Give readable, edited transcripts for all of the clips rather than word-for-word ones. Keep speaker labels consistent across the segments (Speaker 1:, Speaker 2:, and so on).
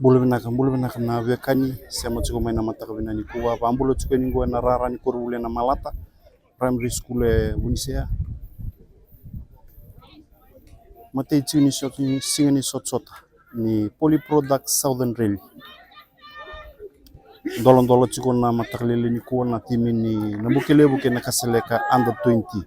Speaker 1: Bulu binaka na vekani sema chuko maina mataka binani kuwa pambulo chuko ningo na rara ni korule na malata primary school unisea mate chini shot ni singani sota ni Polyproduct Southern Rail dolon chuko na mataka lele ni kuwa na timi ni nabukele buke na kaseleka under 20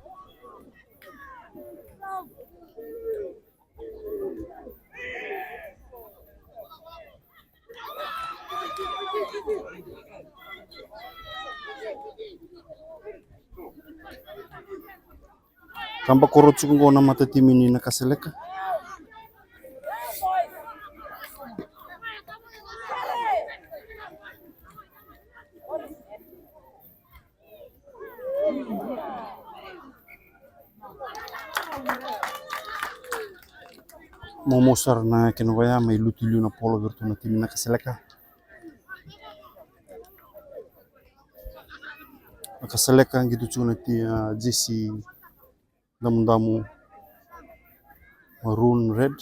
Speaker 1: kamba koro chuko na mata timi ni na kaseleka momosar na kenwaya may lutiliu na polo vertu na timi na kaseleka nakaseleka gitu chuna ti JC damu maroon red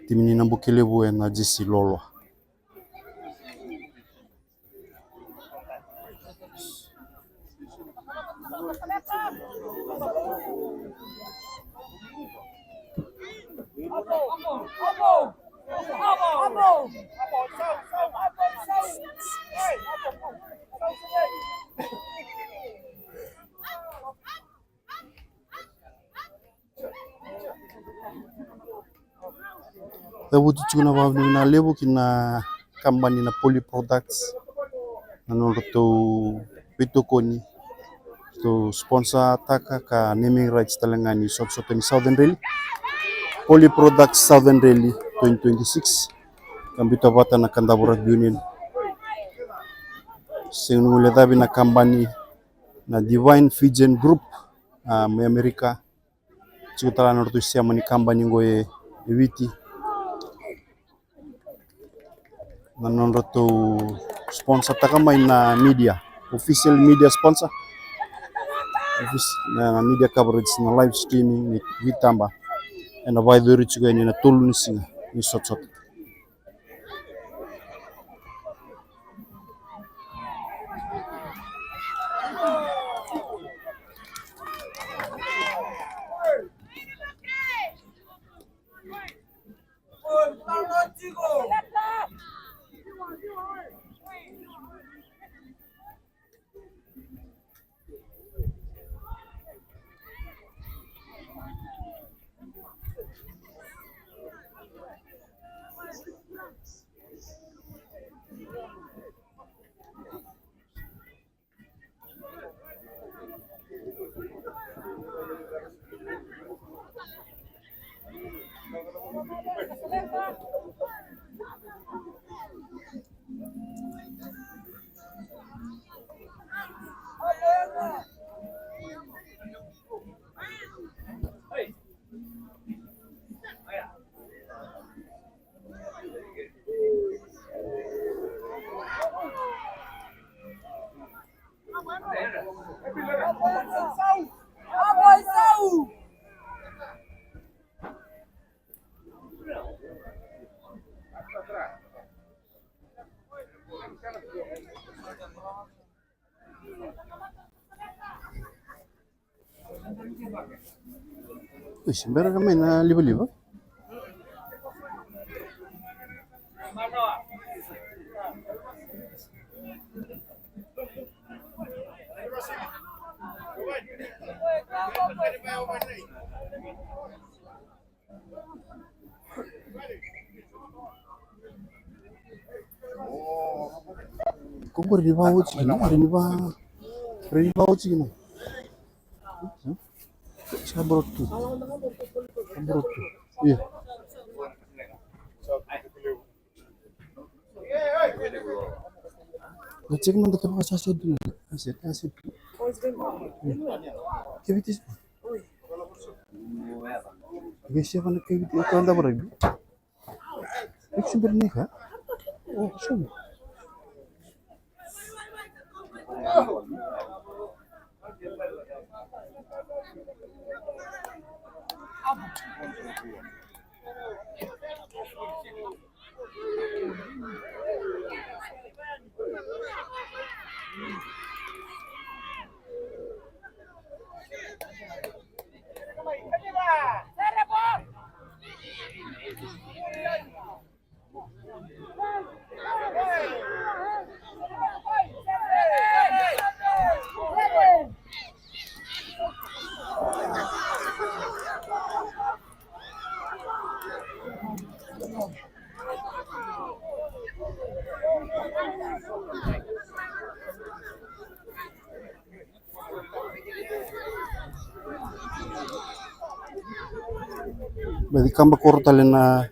Speaker 1: timi ni nambukele bu na JC lolo Dabuti chuna wabni na lebo kina company na Poly Products nanondo to Bitokoni to sponsor taka ka naming rights talangani ni Southern Rally Poly Products Southern Rally 2026 kambito bata na Kandaburak Union sinungule dabi na company na Divine Fijen Group may Amerika chutala norto siya mani company ngoye eviti nanondo to sponsor taka may na media official media sponsor na media coverage na live streaming ni vitamba na vaidori chuga ni na tolu ni singa ni sot. Simbera kami na liba-liba. Kung riba uci no. Sabrotu. Iya. Ngecek nanti terus asal dulu. Asal. Kebitis. Biasa mana kebitis itu anda berapa? Itu sebenarnya kah? Oh, semua. Badi kamba kortale na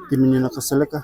Speaker 1: timini na kaseleka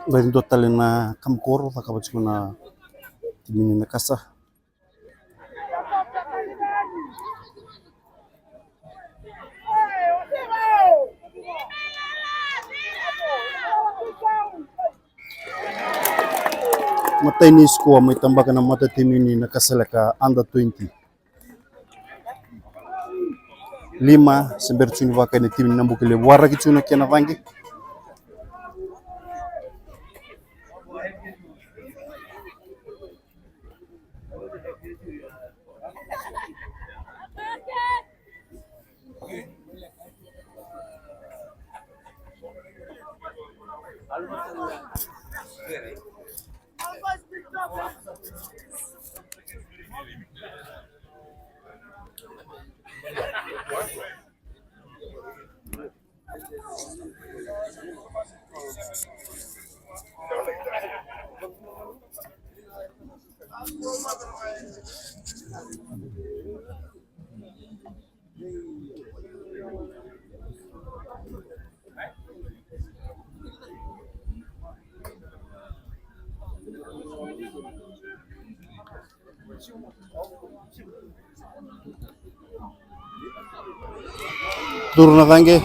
Speaker 1: Bari total na kamkoro takabat na timini na kasa. Mata ini squad may tambakan ng mata timini na kasalaka under 20. 5 semberchuni wakani timini nambukile wara kichuna kena vangi. Turun na tangi.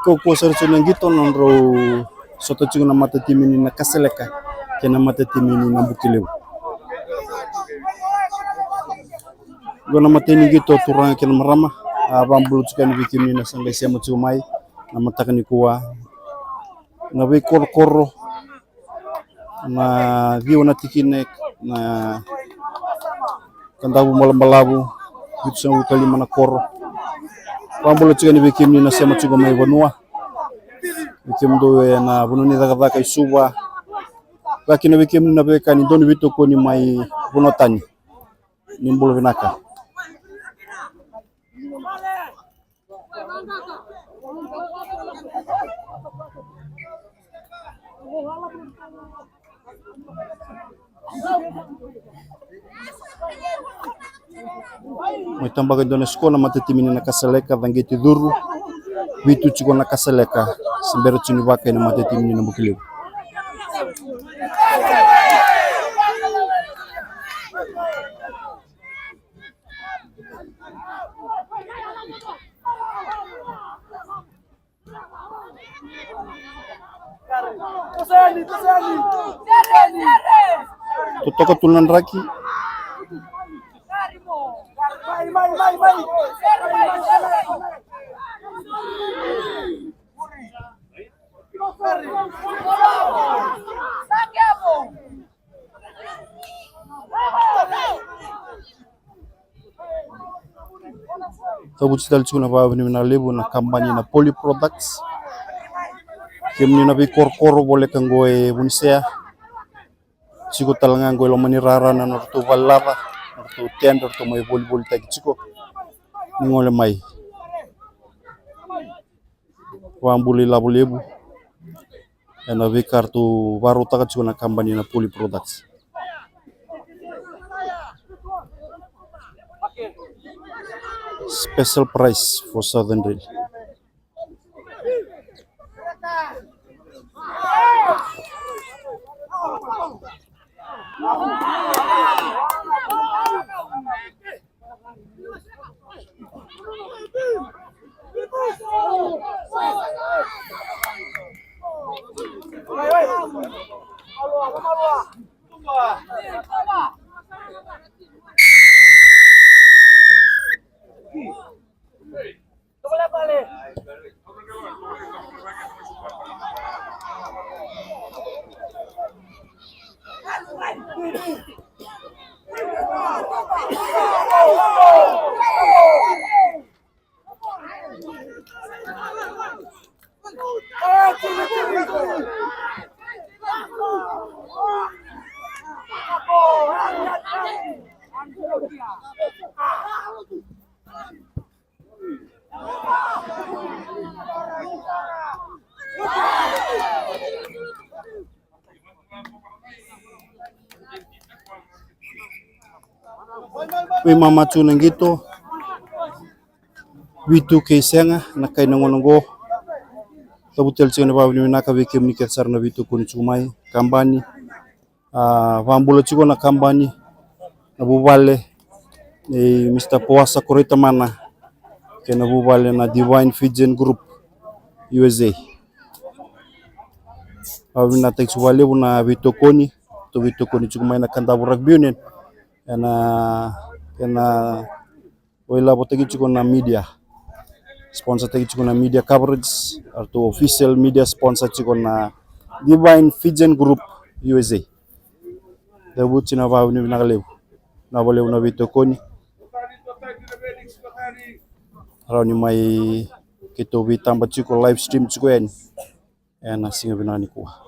Speaker 1: Koko saritsuna ngito nandro soto chunga na mata timini na kaseleka kena mata timini na Bukelewu. Gona mateni ngito turang kena marama abambulu chukani vikimini na sangai siamu chumai na matakani kuwa na we koro na viu na tikine na kandabu malabu itu sang kali mana koro pambulu chukani vikimini na siamu chumai vanua vikim do na bununi daga isuba lakini vikim na beka ni doni vitu koni mai bunotani nimbulu vinaka mai tambaga dona skola mata timini na kaseleka dangeti duru vitu chiko na kaseleka sembero chini wake na mata timini na Bukelewu. Tutoka tulan raki tabu cital chuna ba na lebu na kampanye na Poly Products kemni na bi kor boleh kanggoe bunisea chiko talanga ngoi lomani rara na norto valava norto tender to mai bol tagi chiko ngole mai wambuli labu lebu na bi kartu baru taka chiko na kampanye na Poly Products. Special price for Southern Rail. We mama tuna ngito witu kesenga na kai nangonongo tabutel chene babu ni naka we kem ni kersar na witu kun chumai kambani vambulo chiko na kambani na bubale Mr. Puasa Korita mana kena bubale na Divine Fijian Group USA babu na tek suwale na witu koni to witu koni chumai na kandabu rugby union kena wala botegi chiko na media sponsor tagi chikona media coverage atau official media sponsor chikona Divine Fijian Group USA. Debut china bawu ni nagaleu. Na boleh una Vito Koni. Rau ni mai kita tambah chiko live stream chiko en. Na singa binani kuah.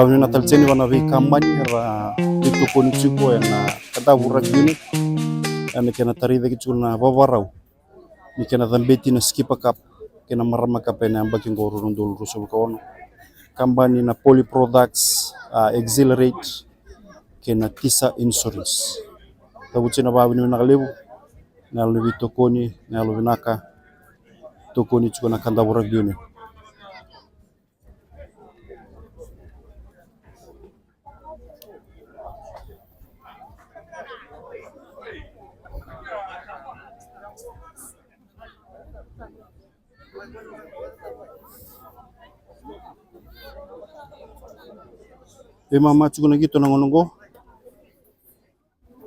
Speaker 1: Ni natal cheni wana vi kampanye ra Vito Koni chiko na kata burak yuni na kena tarida kichu na babarau ni kena dambeti na skipa kap kena marama kap na ambaki ngoro rundul rusul kawan kampanye na Poly Products Exhilarate kena Tisa Insurance tabu chena babu ni nakalebu na lu Vito Koni na lu vinaka Vito Koni chiko na kanda burak yuni. Mama chukuna gitu nangonongo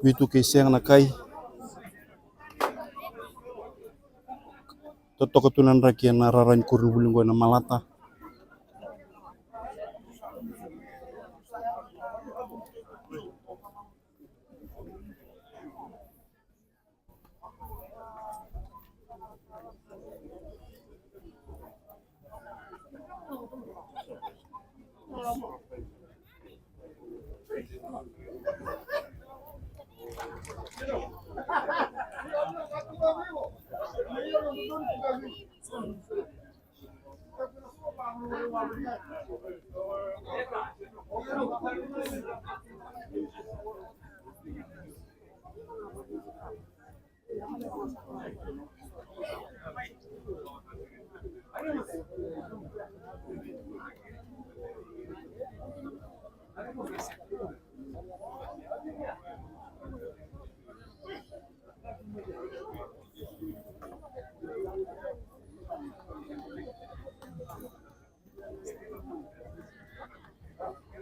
Speaker 1: Vito keseng na kai toto ketunan rakian na raran kurun bulungo na malata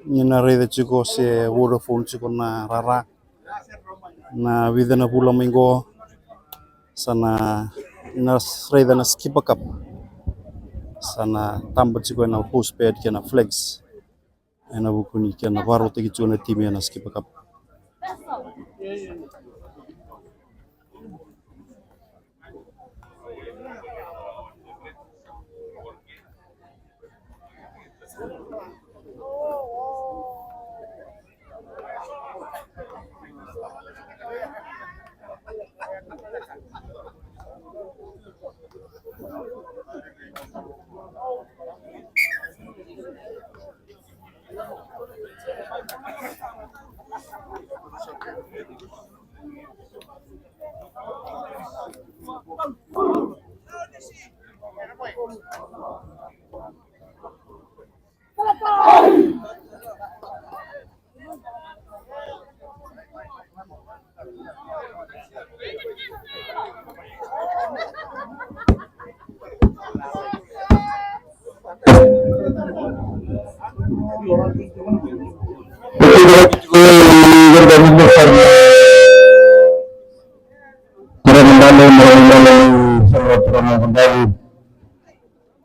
Speaker 1: Nina reda chiko se Vodafone chiko na rara na vida na pula minggo sana ina reda na skip up sana tambah chiko na postpaid kena flex ena bukuni kena baru tegi chiko na tim na skip up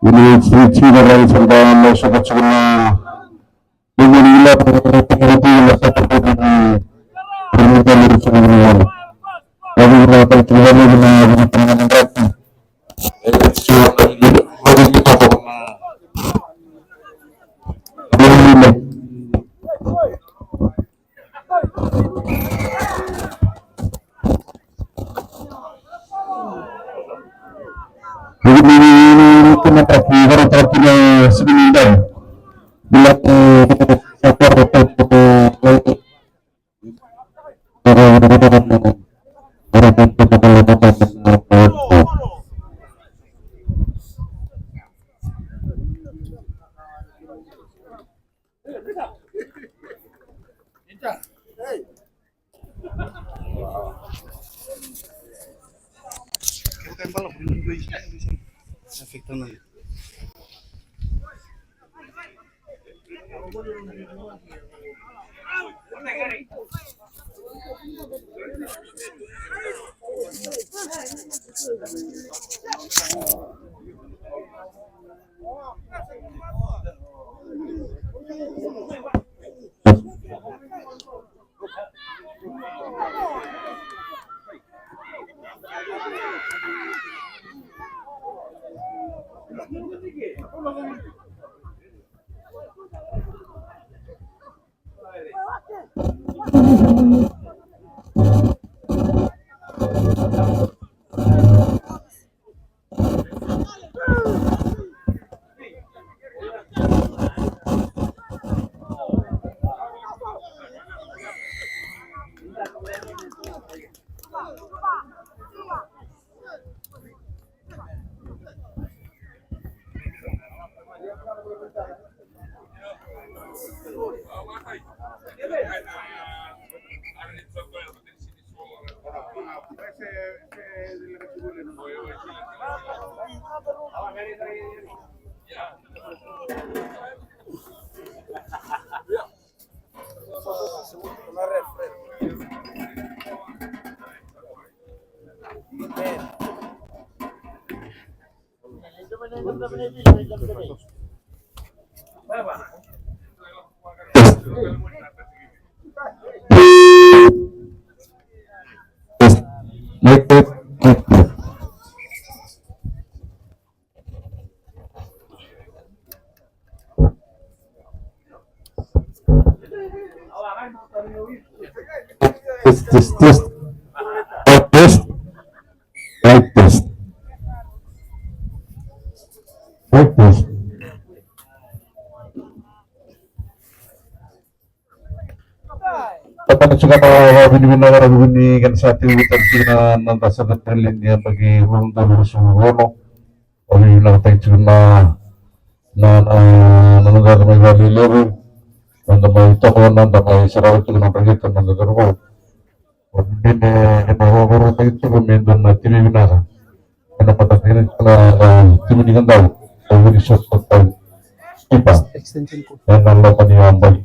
Speaker 1: ini cici dari sampai masuk ke sana ini permintaan
Speaker 2: Seminindang bila test test mic test mic test. Tapos suka tawa binibina na bini kan sa ating witan sina ng rasa katalin niya bagi hulong dalo sa rono o yung nakatay na nanunggaga may gali level nanda may toko nanda may sarawit ko ng pagitan ng gagaro o hindi na mawawaro tayo ito gumendon na tinibina ka kaya patakirin ko na timiningan daw o hindi siya pagtay ipa yan ang laman niya ang balik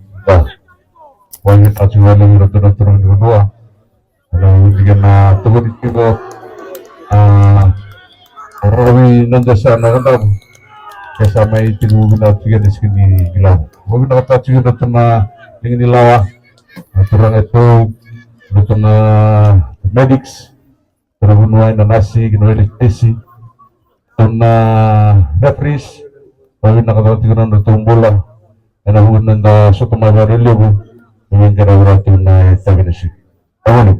Speaker 2: wajib acuan yang turun kedua kalau jika na turun itu orang nanti sana kan sama itu guna juga di sini bilang mungkin kata juga tuna ingin dilawa turun itu tuna medics turun nuai nasi guna elektisi tuna refresh mungkin kata juga tuna bola ada mungkin nanda suatu mabar lebu yang kira-kira tunai stabilisasi. Apa nih?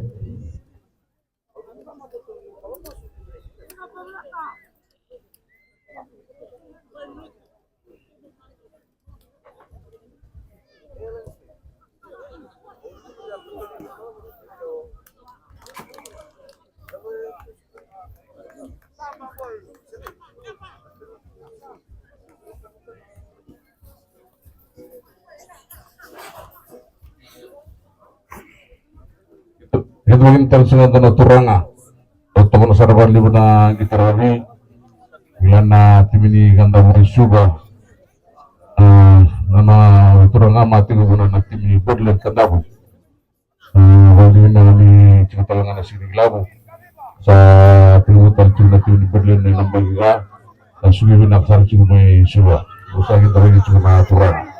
Speaker 2: Itu mungkin tersengat dengan turanga untuk menasarkan libu na gitar kami bila na tim ini ganda mulai suga nana turanga mati libu na tim ini berlen kandabu wali na kami cerita lengan nasi labu sa pilutan tim na tim ini berlen na nambah juga dan sugi na kasar tim may suga usaha kita lagi cuma turanga.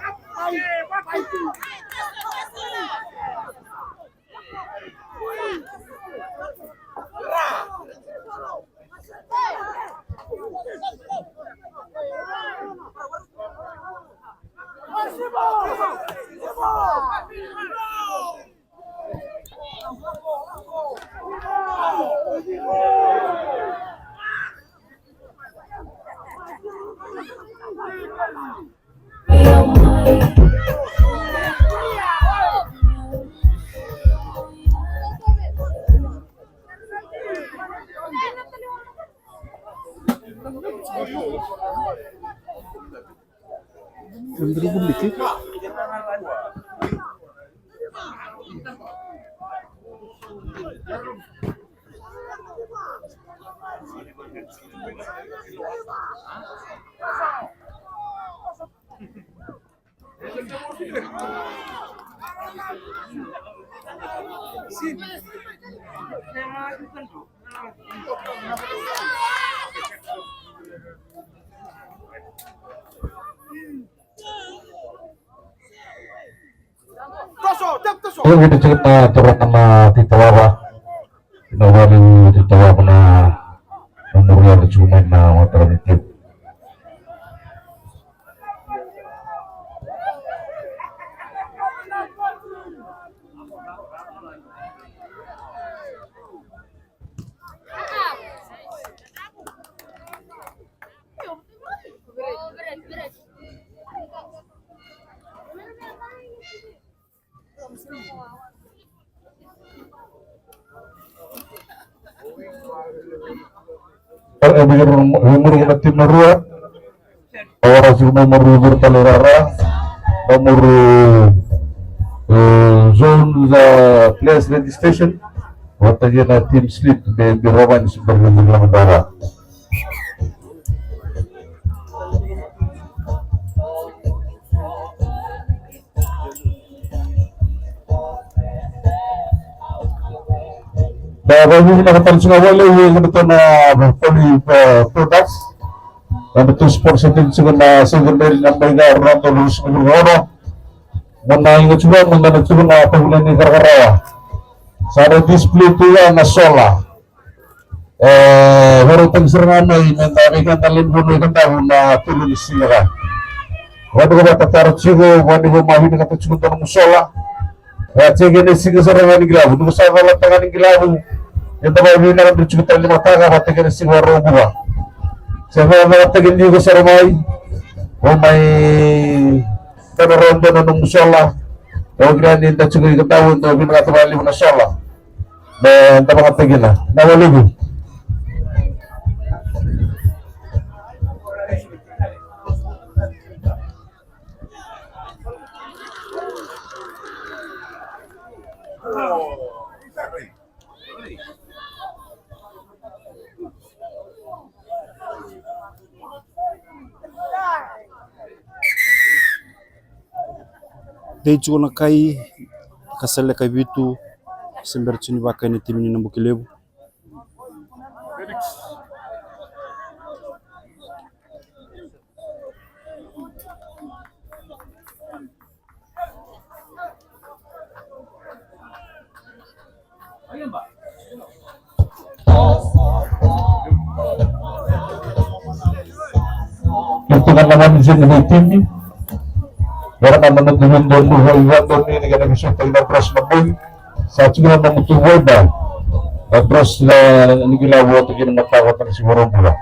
Speaker 2: Yung kita na turun nama titawa tinawali titawa ko na memorial na cuma na alternative. Umur na tim na ruwa orang sih nomor bertalerara nomor zone the place registration waktu dia na team slip di Roman sebagai bilang darah. Bago nakatan sa wala yung ito na poly products na ito sports din na secondary na may around the rules ng oro muna yung ito muna nagsulo na pagulan ni Karkarawa sa display ito yan na sola wala pang sirangan ay nandami ka talin mo na tulong siya ka wala ka ba tatarot siya wala mo mahina ka tatsugun ka ng sola at sige na sige sa rangan ng gilabo nung sa kalantangan ng gilabo yung tabaw mo na bercukutan lima taka pati ka na sige waro buwa sa mga tagin ko sa ramay o may panarondo na nung sola o ginanin na sige katawin na binakatabali mo na sola na mga tagin na nawaligo.
Speaker 1: Desde quando cai, casale cai vitu, sembra que vai cair no time no Buquilevo. Itu kan naman din ng team ni. Meron naman nagdungan doon ni naganagisyon tayo na cross na boy sa siguro na mutuboy ba cross na nigilawo ito ginamatakot na siguro pula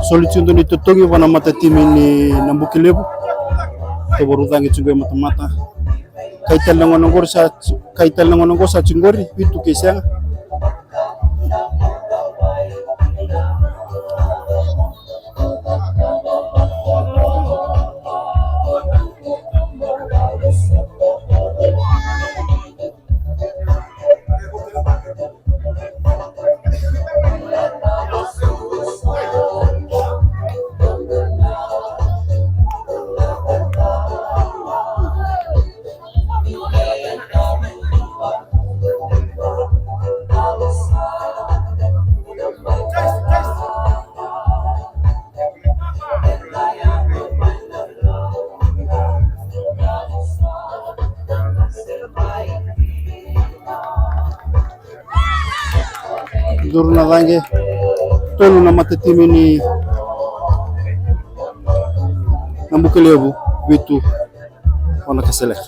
Speaker 1: solution ni totongi wana matatimi ni nambukilebu to borutangi chungwe matamata kaital nangonongor sa chingori pitu kesang durna dange tolu na matatimi ni nambukilebu vitu wana kaselek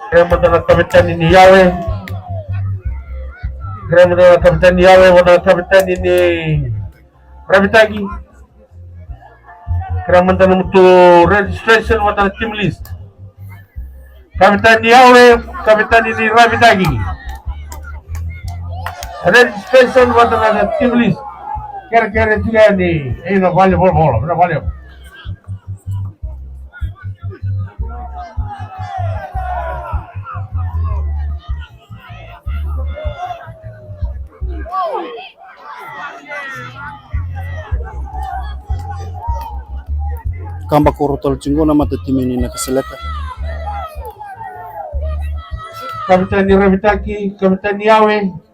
Speaker 2: Grama kapitan ini Yahweh. Grama kapitan Yahweh wana kapitan ini Rabitagi. Grama mutu registration wana team list. Kapitan Yahweh, kapitan ini Rabitagi. Registration wana team list. Kira-kira juga ni, ini value bola, value.
Speaker 1: Kamba korotol cingona mata tim ini nakaseleka.
Speaker 2: Kapitan Rabitagi, kapitan Yahweh.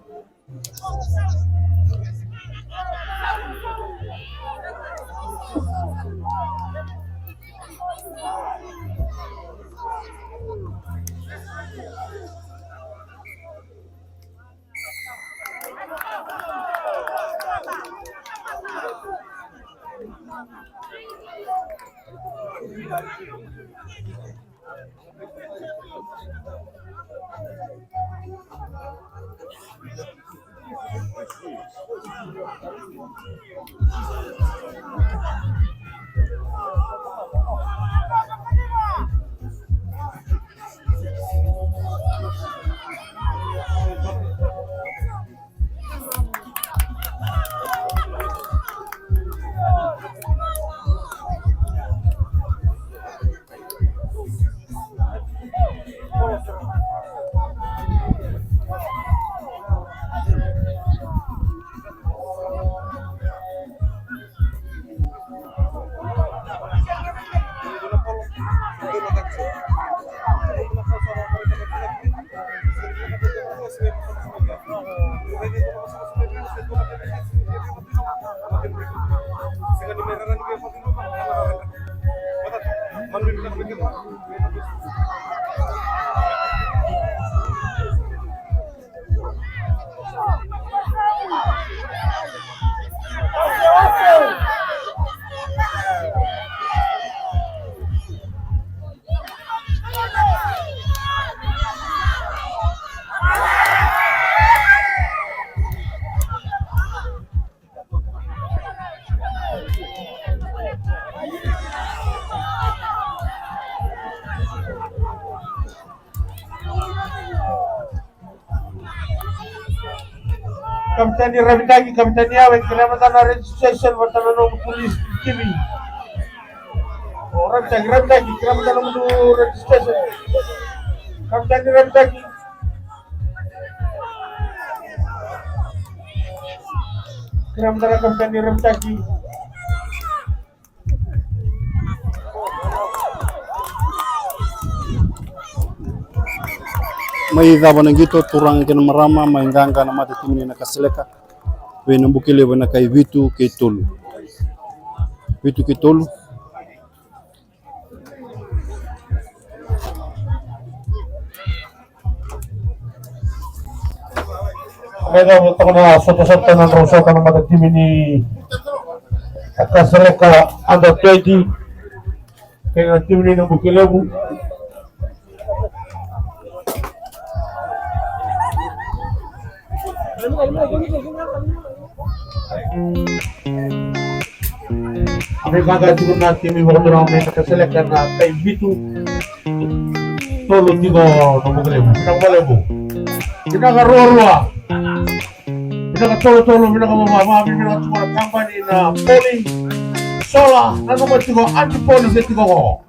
Speaker 2: Kapitan Rabitagi, kapitan Yahweh, kinamatan registration watano police TV. Rabitagi, kinamatan registration. Kapitan Rabitagi. Kinamatan kapitan Rabitagi.
Speaker 1: Mai gabana gitu turang kena marama mai ganga na mata tim ini nakaseleka. We nambukile wana kai vitu ke tolu. Vitu ke tolu.
Speaker 2: Mereka bertemu soto-soto na rosa kana mata tim ini Akasalaka under 20 kaya timu ni ng Bukilebu. Ang magagawa na timu mo na may nakaselect na kay Bitu Tolo tigo ng Bukilebu. Pinakabalebu. Pinakaruwa-ruwa. Pinakatolo-tolo, pinakababa, pinakatulong company na Poli Sola, ano ba tigo, anti-poli sa tigo ko.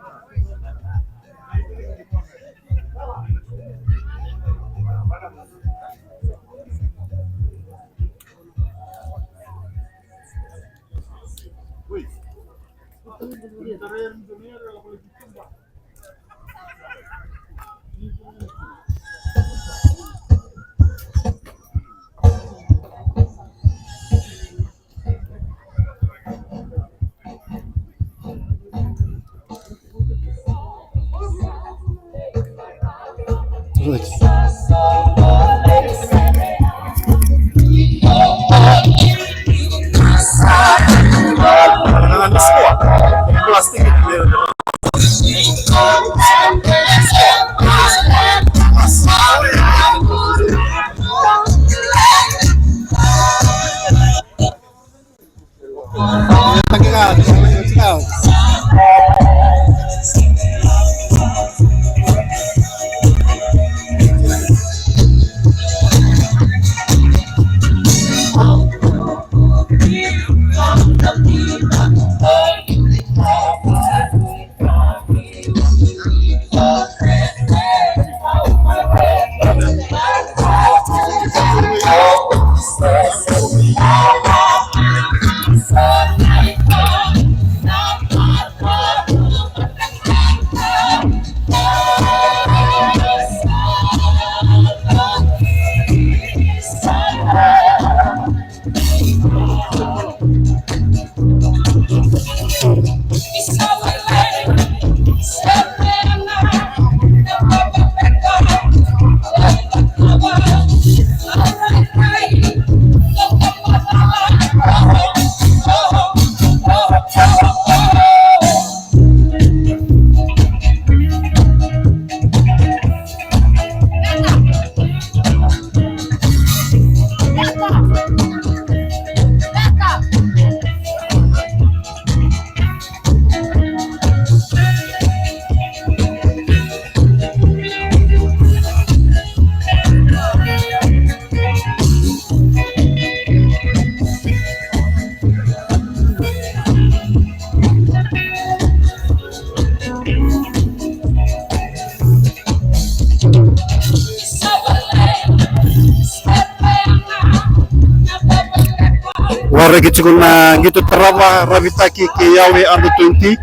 Speaker 1: Warga na gitu terawa rabitaki ke yawe under 20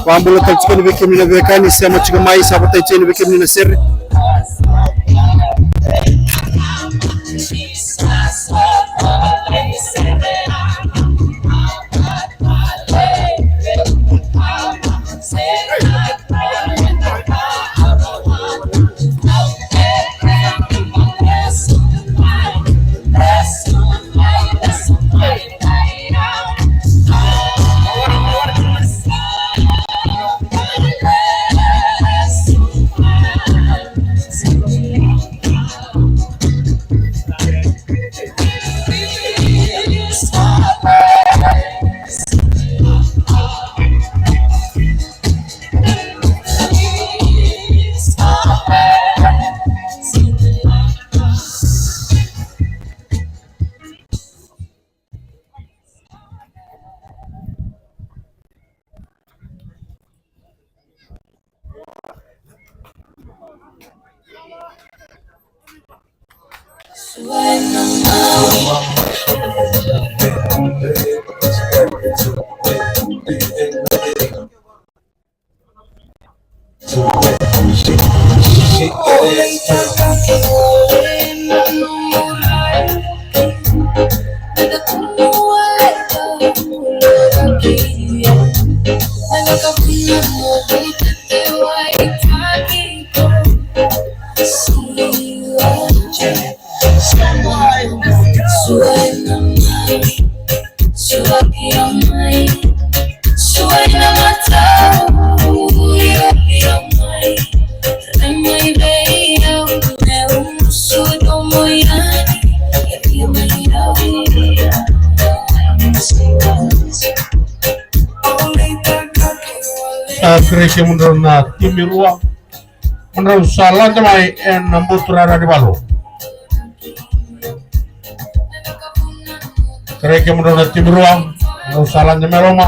Speaker 1: wambulo tachikoni bekem na bekani sema chigamai sabata cheni bekem na serre
Speaker 3: Suai
Speaker 2: gereja mundur na timirua mundur salah jamai en nambutrara di balu gereja mundur na timirua mundur salah jamai Roma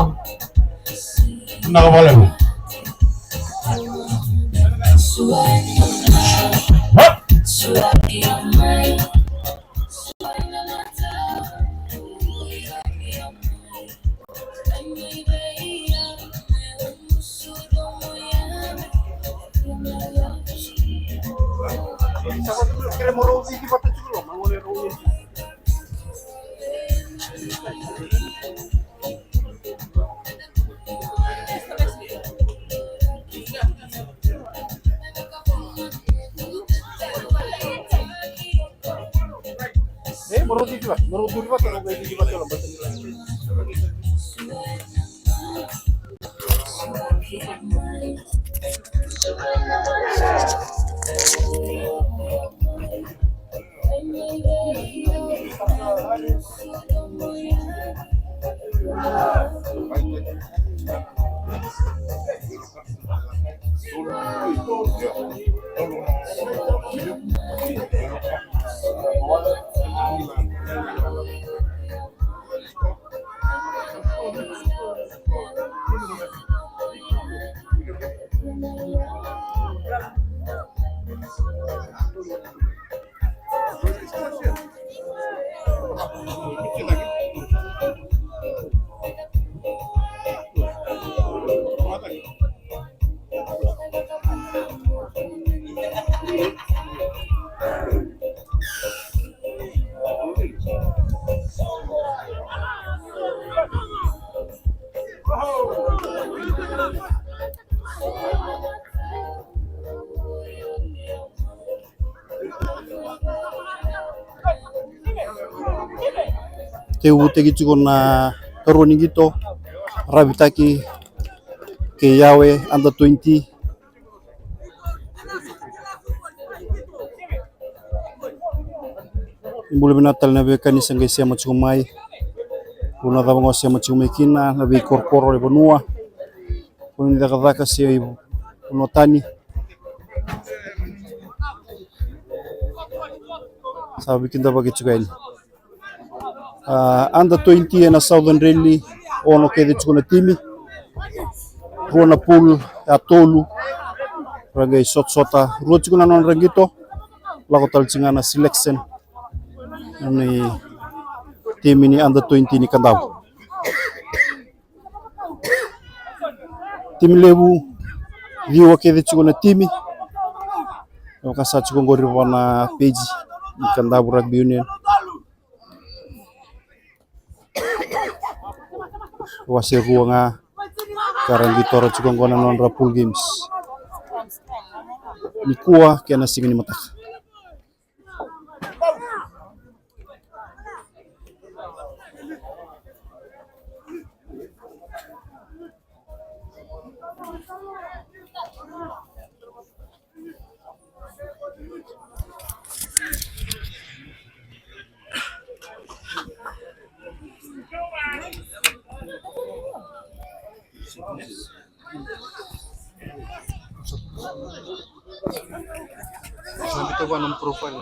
Speaker 2: nakabalemu
Speaker 1: Teu tegi chuko na karoni gito rabitaki ke yawe under 20 imbule binatal na be kanisa ngai sia machu mai una da bango sia machu mekina na be korkoro le bonua kun da kadaka sia unotani sabi kinda bagi chukaini under 20 na Southern Rally ono kede chukuna timi ruana pool ya tolu ragai sota ruo chukuna non rangito lago tal chingana selection ni timi ni under 20 ni kandau timi lebu diwa kede chukuna timi wakasa chukongori wana page ni kandau rugby union wase ruanga karang gitora chukongona non rapul games ni kuwa kena singini matak Sampai coba nom profile.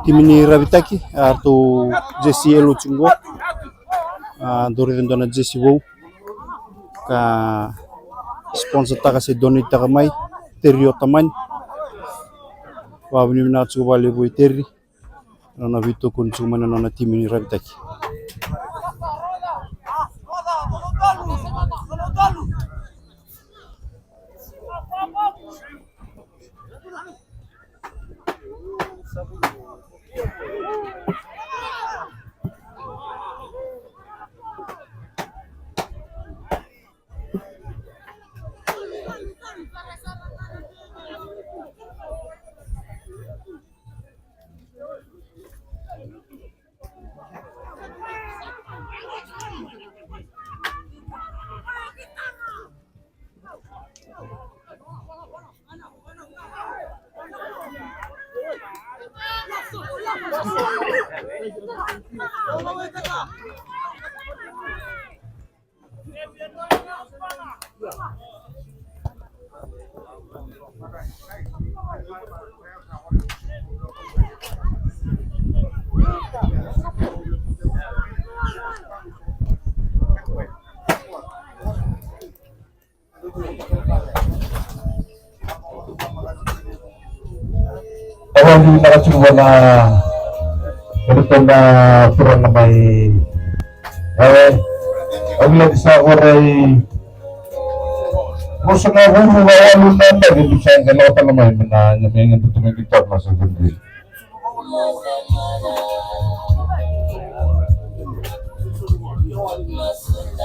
Speaker 1: Timini rabitaki atau Jesse Elo Chungwa dori dona Jesse Wow ka sponsor taka se donate taka mai terio taman wabni na chuba le boy terri na vito kun chuma na timini rabitaki
Speaker 2: Awal di nakachuwa na ganito na purang na may ang lang sa oray kung sa nga hulu na walo na hindi siya ang galata naman na nyamingan ito tumigitar na sa gundi.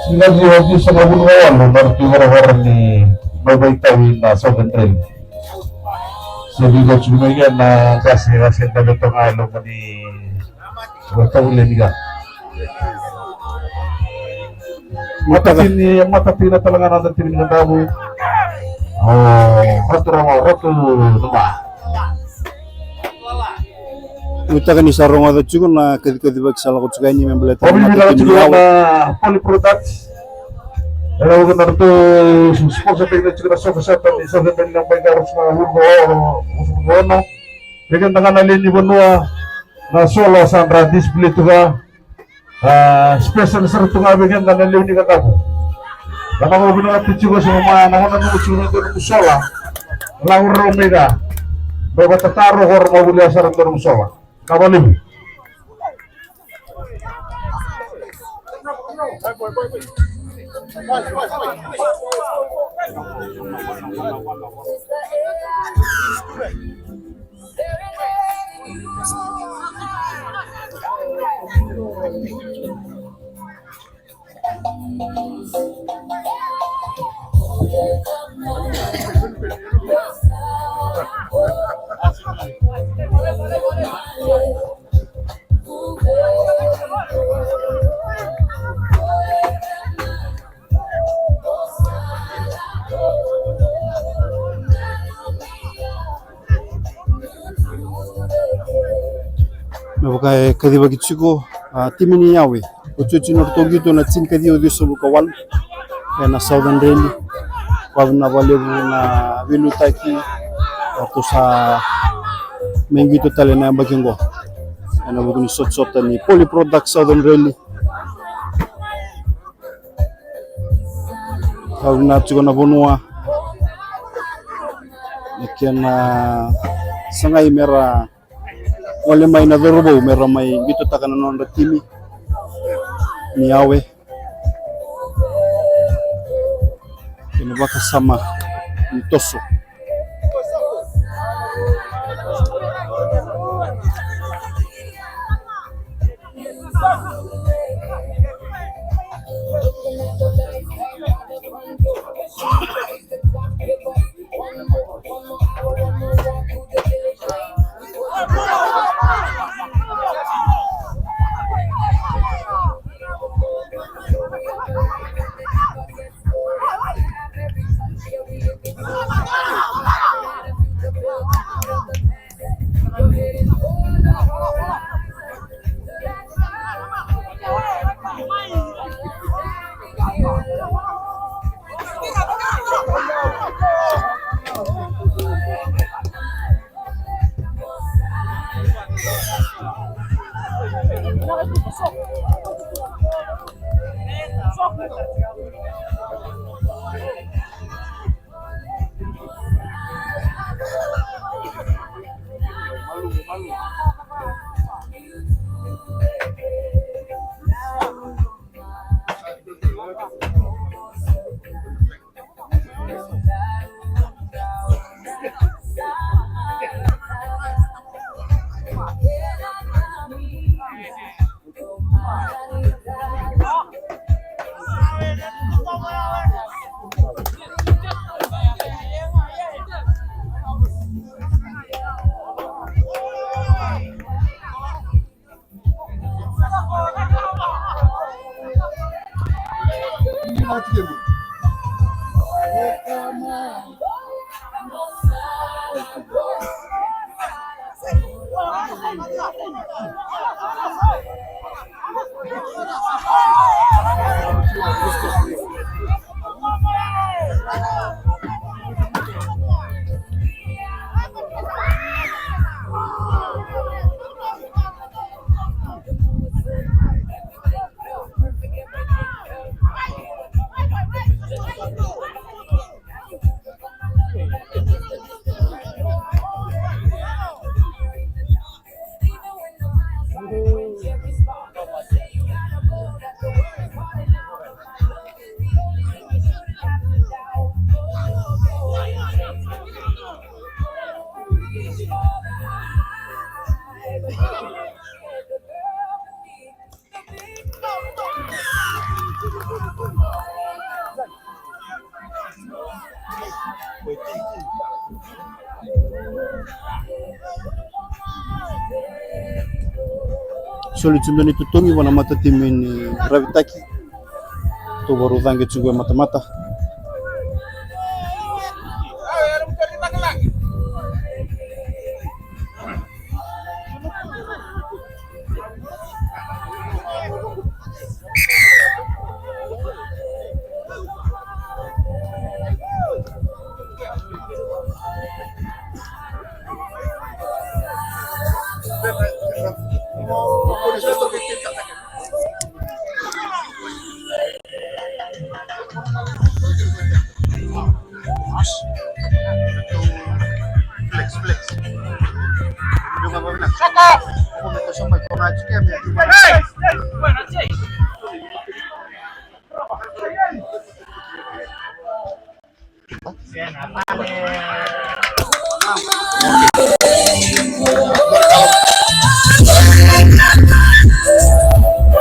Speaker 2: Sinabi sa nga hulu na walo na tiwara-wara ni Babaytawin na sa Gandrel. Sabi ko cuma na kasi rasin na itong along ni Babaytawin niya. Matatin na talaga natin tinignan daw. Roto diba?
Speaker 1: Uta kan isarong ada cukup na kadi salah ko tsaka ni membeli
Speaker 2: Kami bilang juga na polyproducts. Kalau kita itu sponsor kita juga kesehatan di sana dan yang baik harus menghubungi dengan tangan alin di benua na solo sandra display juga special serta ngabigan dan alin di kataku. Karena mau benar juga semua anak-anak mengucapkan itu musola, laur romega, bawa tataruh orang mau beli asal itu musola. Kabalim.
Speaker 1: Nabukai kadi bagi chico timini yawe uchuchi nortogi to na chin kadi odi sulu kawal na Southern Rally na vale na vilutaki to sa mengito tale na bagingo na buguni sot ni Polyproduct Southern Rally na chico na bonua na sangai mera oleh may nadorobo meron may dito taka na non ratimi ni yawe kinaba kasama ni Toso Solitundoni tutongi wana mata timini ravitaki to baru tangge juga mata-mata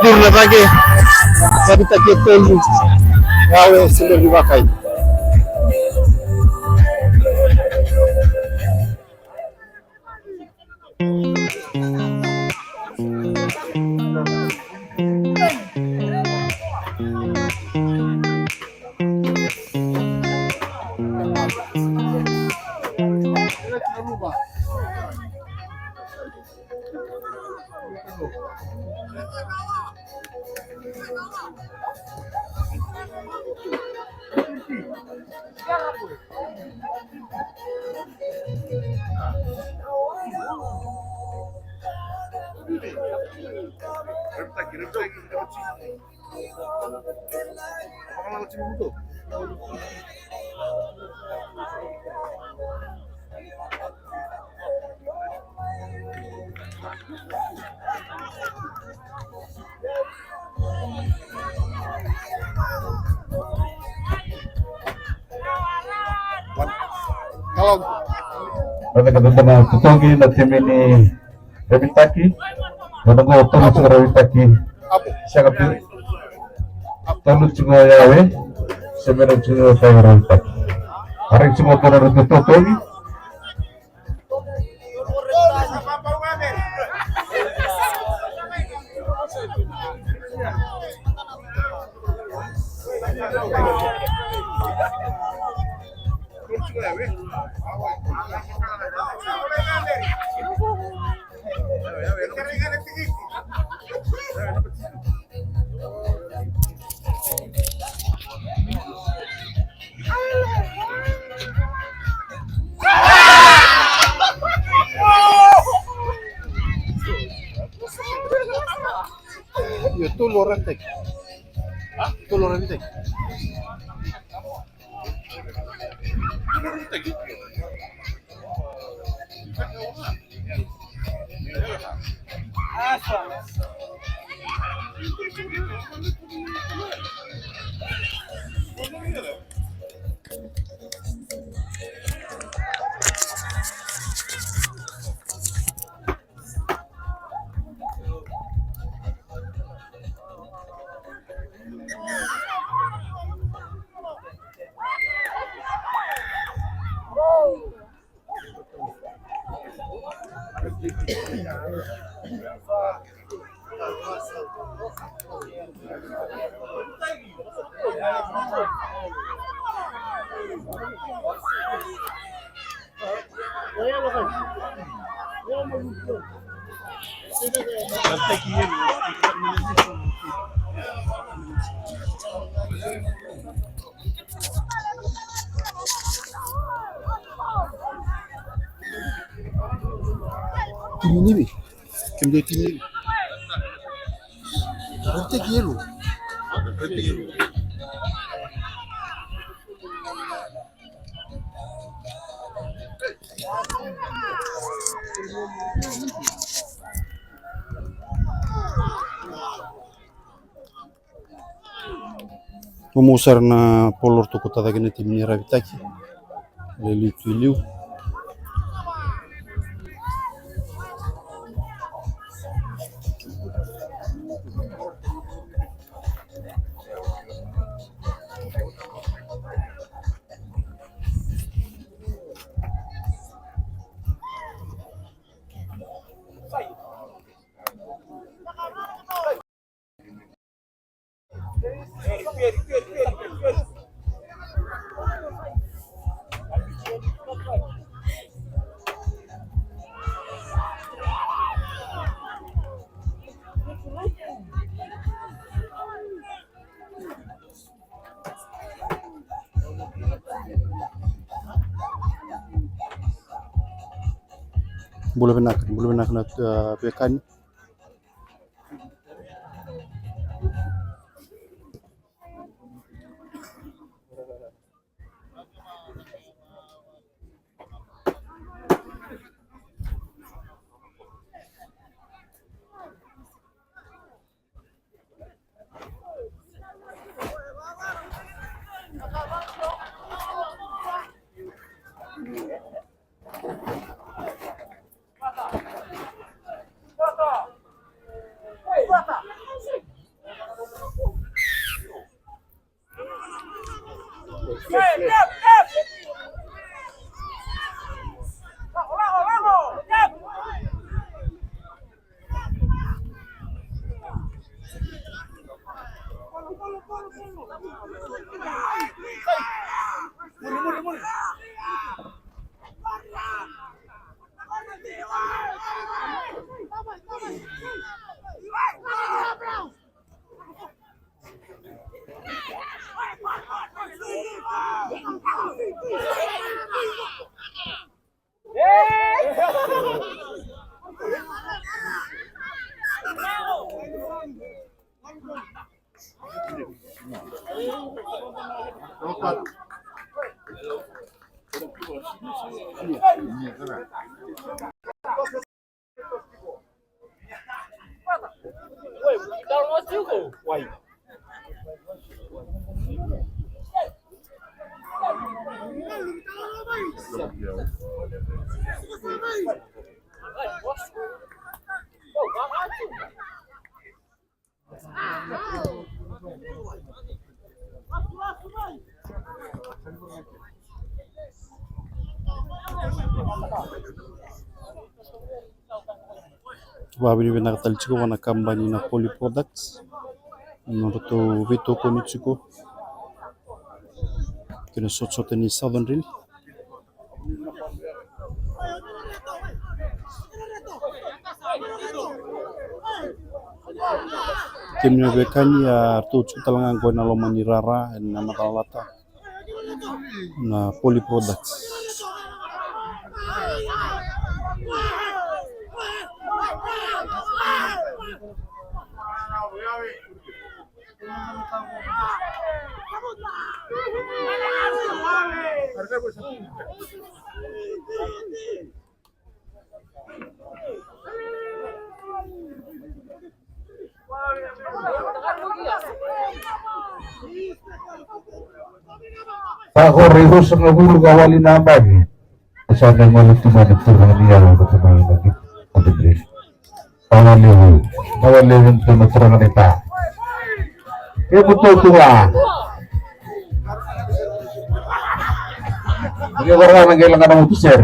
Speaker 1: dirna bagi ravitaki tolu yawe sender dibakai
Speaker 2: Pada ketemuan tutongi na tim ini Ravitaki, menunggu terus Ravitaki. Siapa tu? Terus cuma yawe, sebenarnya cuma saya Ravitaki. Hari cuma orang itu tutongi.
Speaker 1: Itu luar rentek. Itu luar rentek. Tim ini bi, tim dia tim ini. Rantai yellow. Memusar na polor tu kota lagi tim ni rabitaki. Leli tuliu. Boleh benak nak pekan. Wabini benakatalichiko wana kambani na Poly Products noto vito konichiko kena sot ni Southern Rail timnya bekani ya tuju talangan ko na lomani rara na matalata na Poly Products.
Speaker 2: Ako rin sa nagulog awali naman sana malutuman ito ng niyaw na kumain lagi pagdibris awali rin ito na terangan ita kaya betul tua ini orang yang kailangan ng utuser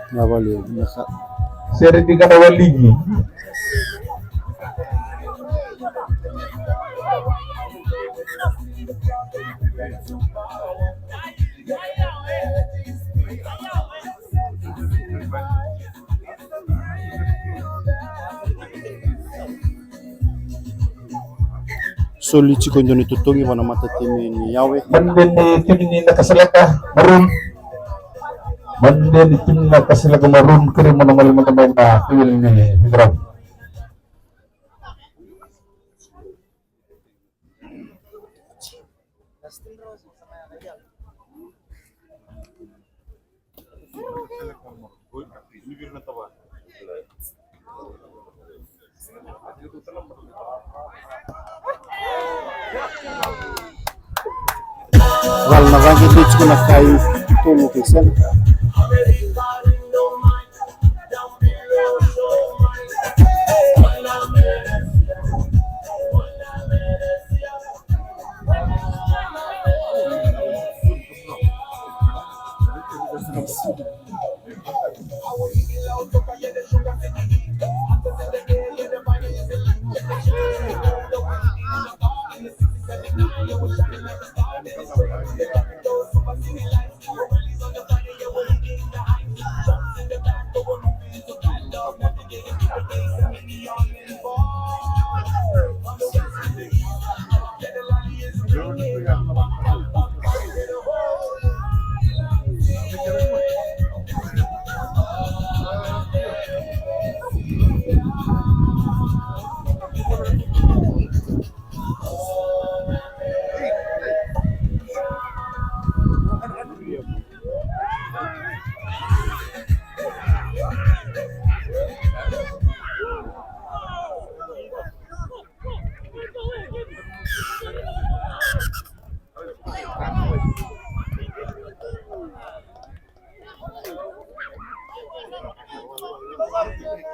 Speaker 1: Nawali nasa
Speaker 2: seri di kada waligi
Speaker 1: Soli chiko ndio nitutungi wana matatimi ni yawe.
Speaker 2: Manden ni tim ni nakasalaka maroon. Manden ni tim nakasalaka maroon kere mo naman na tuwil ni Hidraw.
Speaker 1: Wal na rangi dito ko na kayo tulog isa.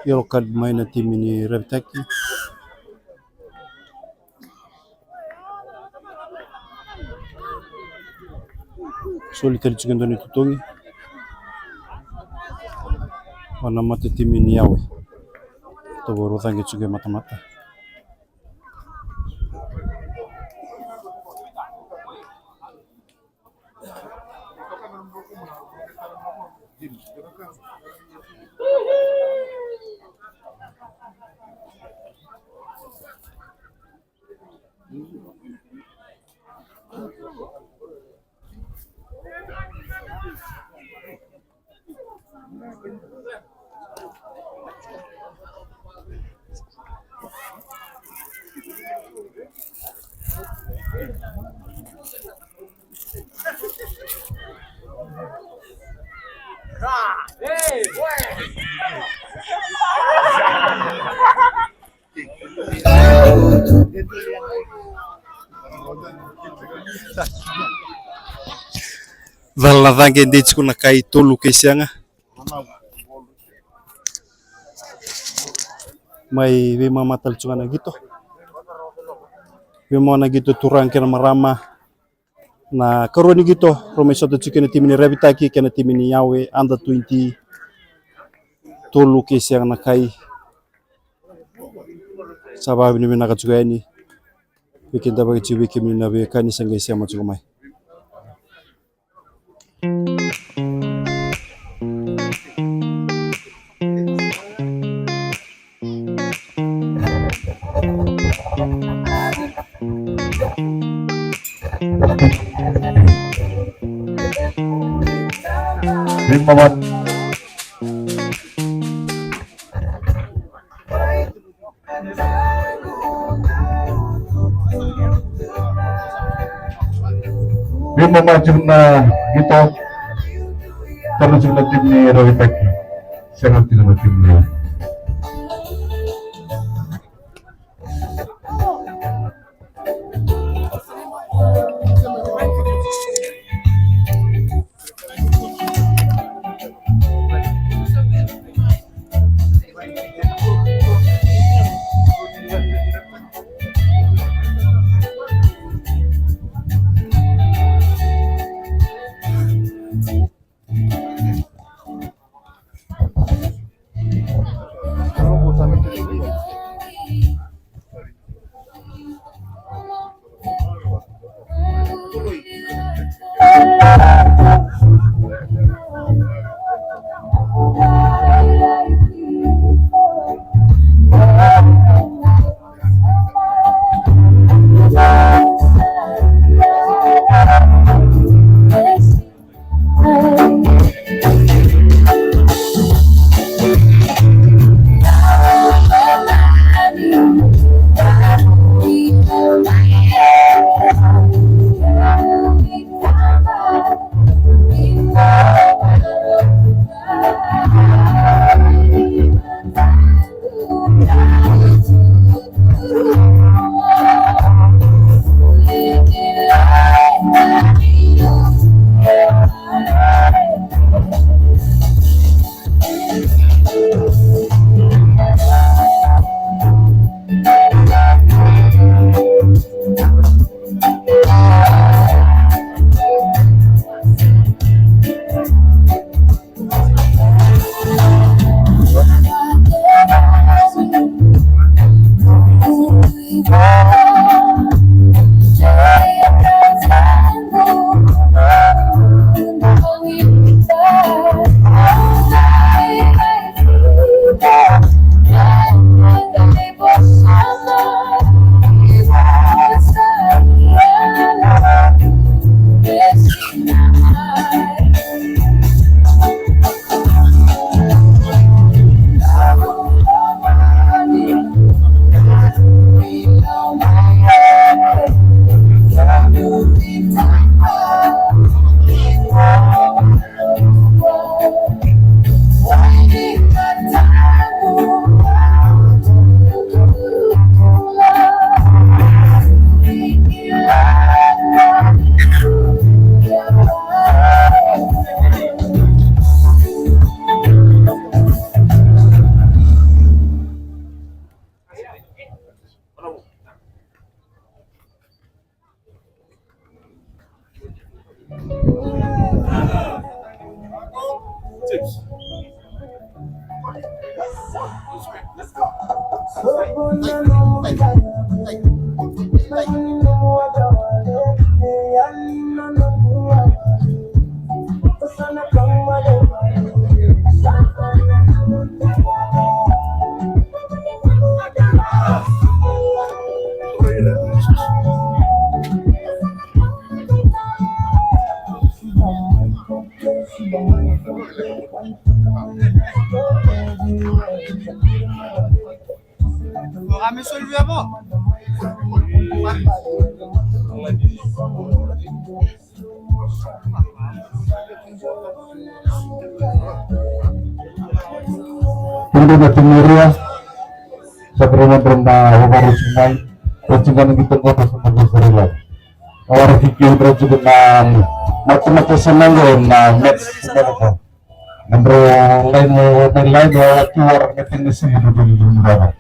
Speaker 1: Yellow card main na tim ini Rebtaki. Soli tadi juga ndio nitutungi. Wana mata tim ini yawe. Toboro tangi juga mata-mata. Vala dhange ndich kuna kai tolu kesianga. Mai wima matal chungana gitu. Wima na gitu turang kena marama. Na karoni gitu romeso to chikene timini Rebtaki kena timini yawe anda 20 tolu kesianga na kai. Sababu ni mina kachuga ini. Bikin tabagi chiwi kimi na bekani sanga isia machuga mai.
Speaker 2: Mamat maju na gitu terus na tim ni Rebtaki sangat tidak tim ni
Speaker 3: Kami solve mo.
Speaker 2: Hindi na tumuria sa perumah Humaru Sungai dan juga nagitong ko sa mga sarila. Awara kikyo bro juga na matematika senang na maths ko. Nandro lain mo at orang ngetin sih di dunia.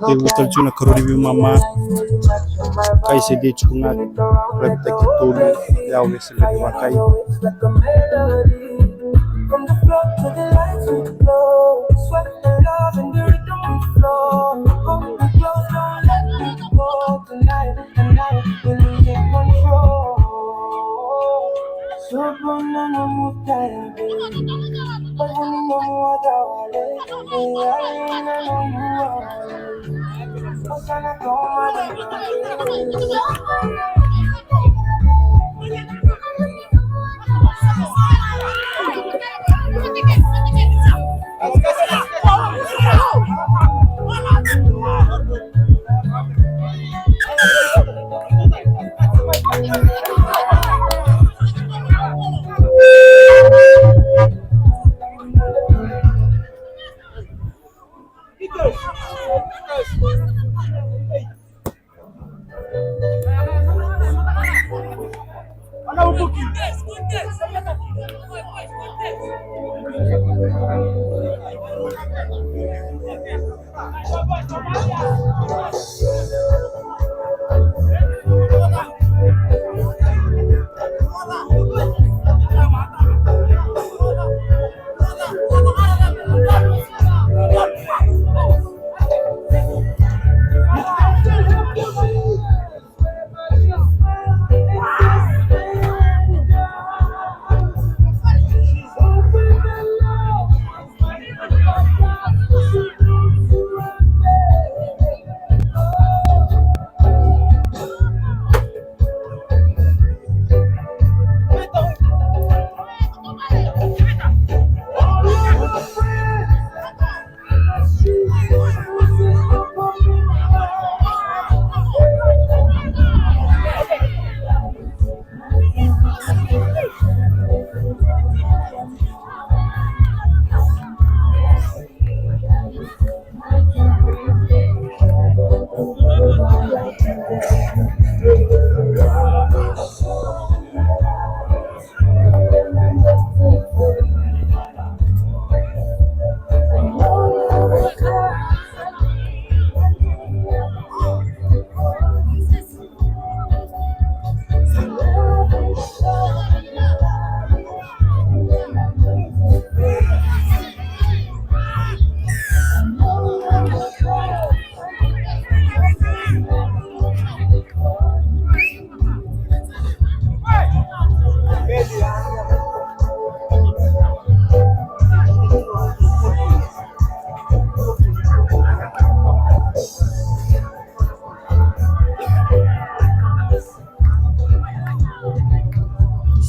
Speaker 1: Hotel Juna Karuribi Mama Kai Sidi Chunga Repta Kitulu Yawe Sila Diwakai
Speaker 4: From the floor to the lights we glow, sweat and love and the rhythm we flow. Hold me close, don't let me go tonight. We're losing control. So, no, no, no,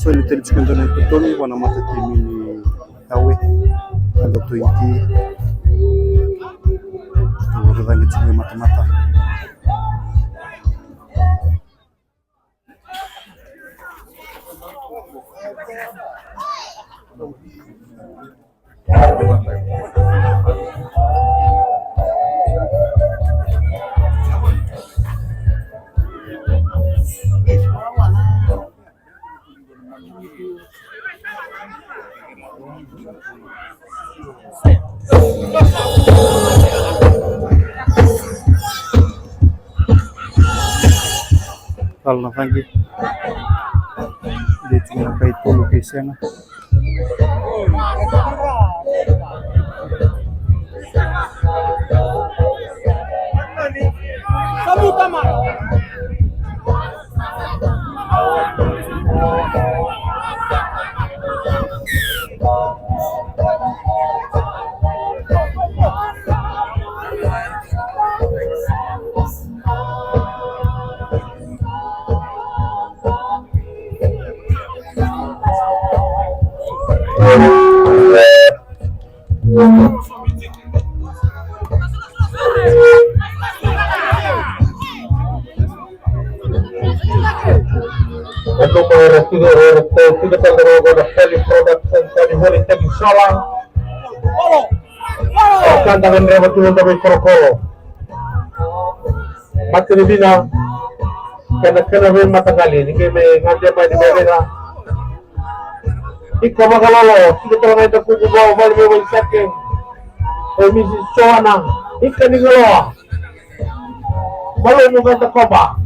Speaker 1: So nitelitsika na tutoni wana matatimini tawe ando tuiki turudangi chini mata-mata. Kalau nanti dia tinggal kayak itu lukisan.
Speaker 2: Tangan rewat dulu tapi korokoro. Mati ni bina, kena mata kali ni keme ngajak apa di bawah. Ika magalalo, kita terang itu kuku bawa balik bawa sakit. Misi soana, ika ni galo. Malu muka terkoba.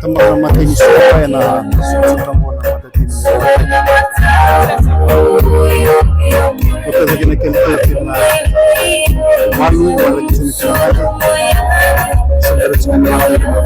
Speaker 1: Tambah mati ni siapa na tambah na mati ni kita lagi nak kena malu wala kita ni sebenarnya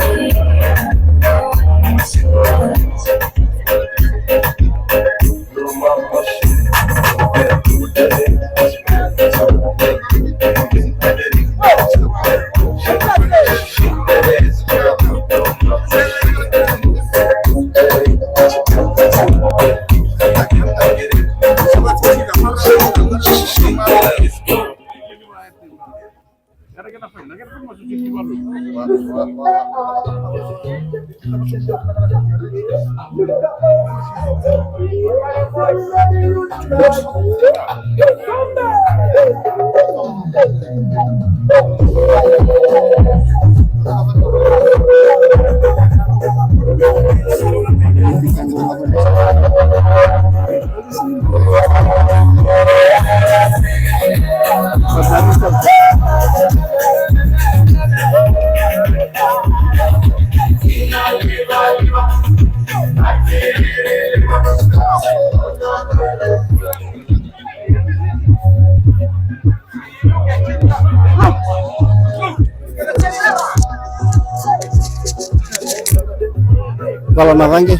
Speaker 1: Kalau narangi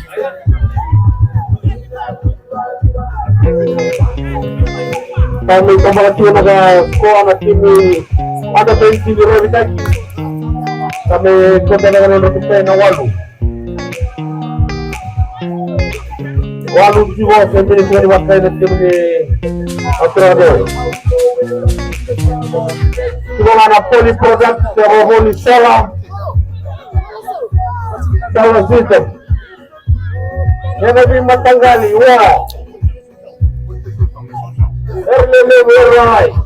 Speaker 2: kami kembali nagakuha na kimi ada sa hindi rin dagi kami kota na nga natin na walu jiwa sa hindi ko ni wakay na kimi atrado kung na poli product sa Roholi Sala system yan na matanggali Right.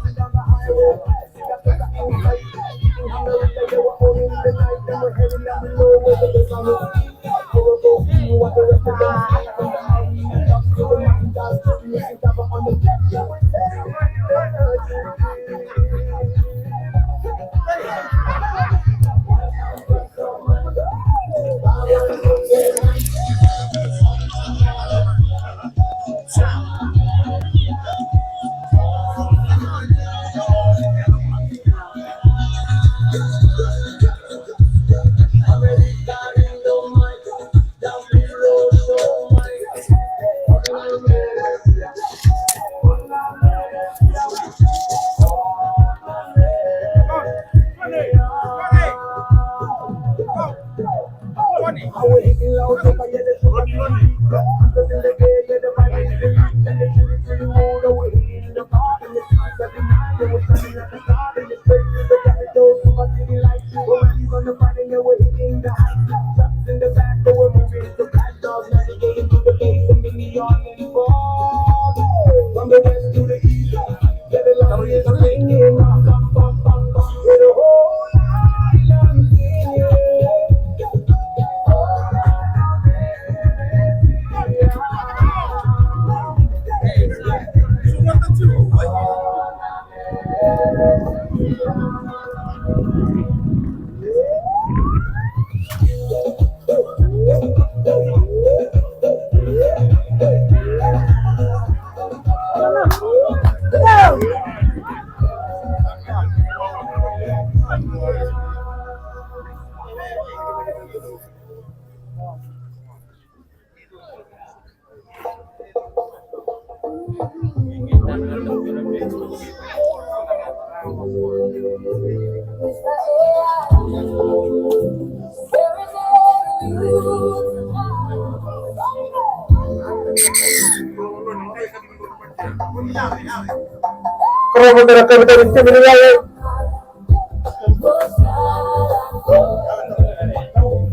Speaker 2: Kalau benar kita bisa menilai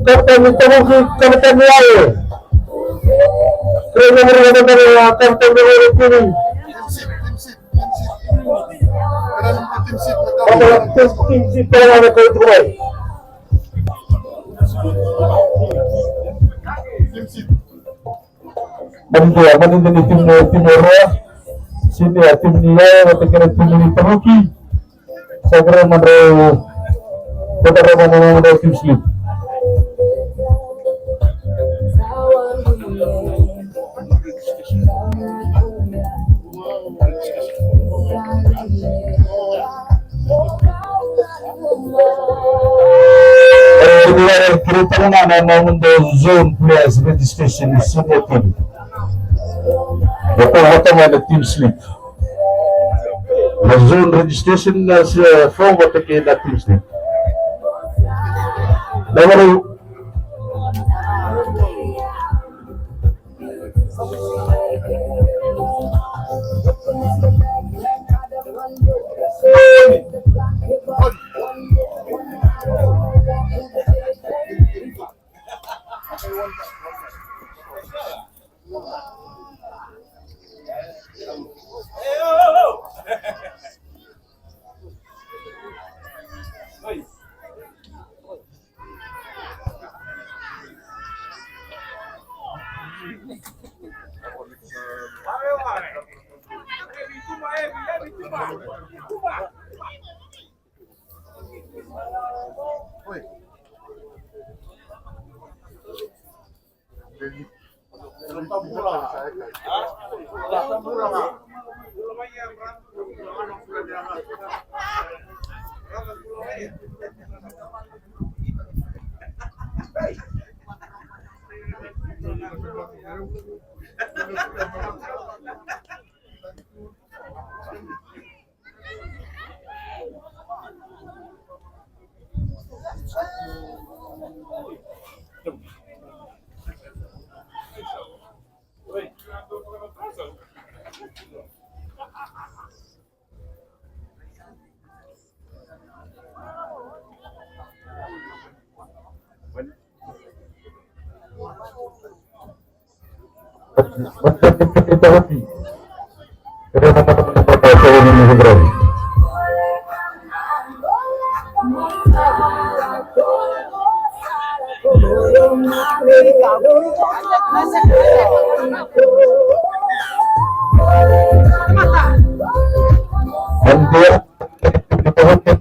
Speaker 2: kata mungkin kata menilai kerana mereka adalah kata menilai ini adalah tim penanganan keuntungan bantu apa ini tim roh sini tim nilai atau kira tim ini teruki saya kira mana tim slip kita mana zone players registration is submitted. Betul ada team slip. The zone registration is from what ke da team slip. Baru Kita hati. Karena bahasa ini berani. Dan dia kita hati.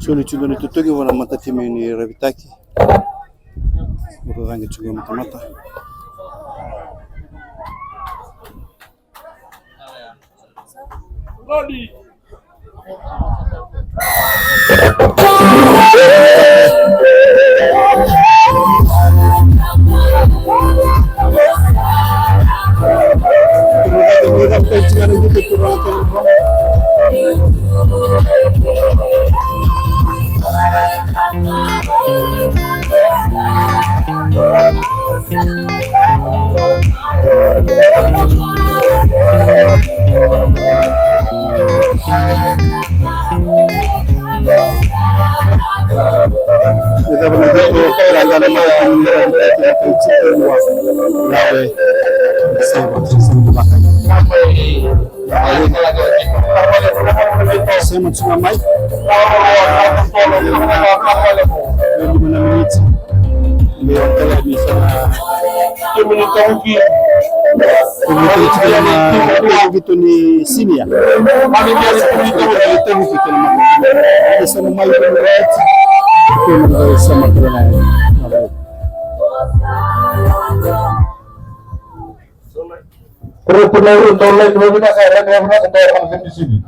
Speaker 1: Solo chulo ni tutoke wana mata timu ni Rabitaki. Uro rangi chulo mata.
Speaker 3: Lodi.
Speaker 1: Sema tuna mic. 5 menit. Ndio kaya ni sana. Gitu ni senior. Sama mic sama kena.
Speaker 2: Terus penuh untuk lain, kita saya lihat yang pernah di sini.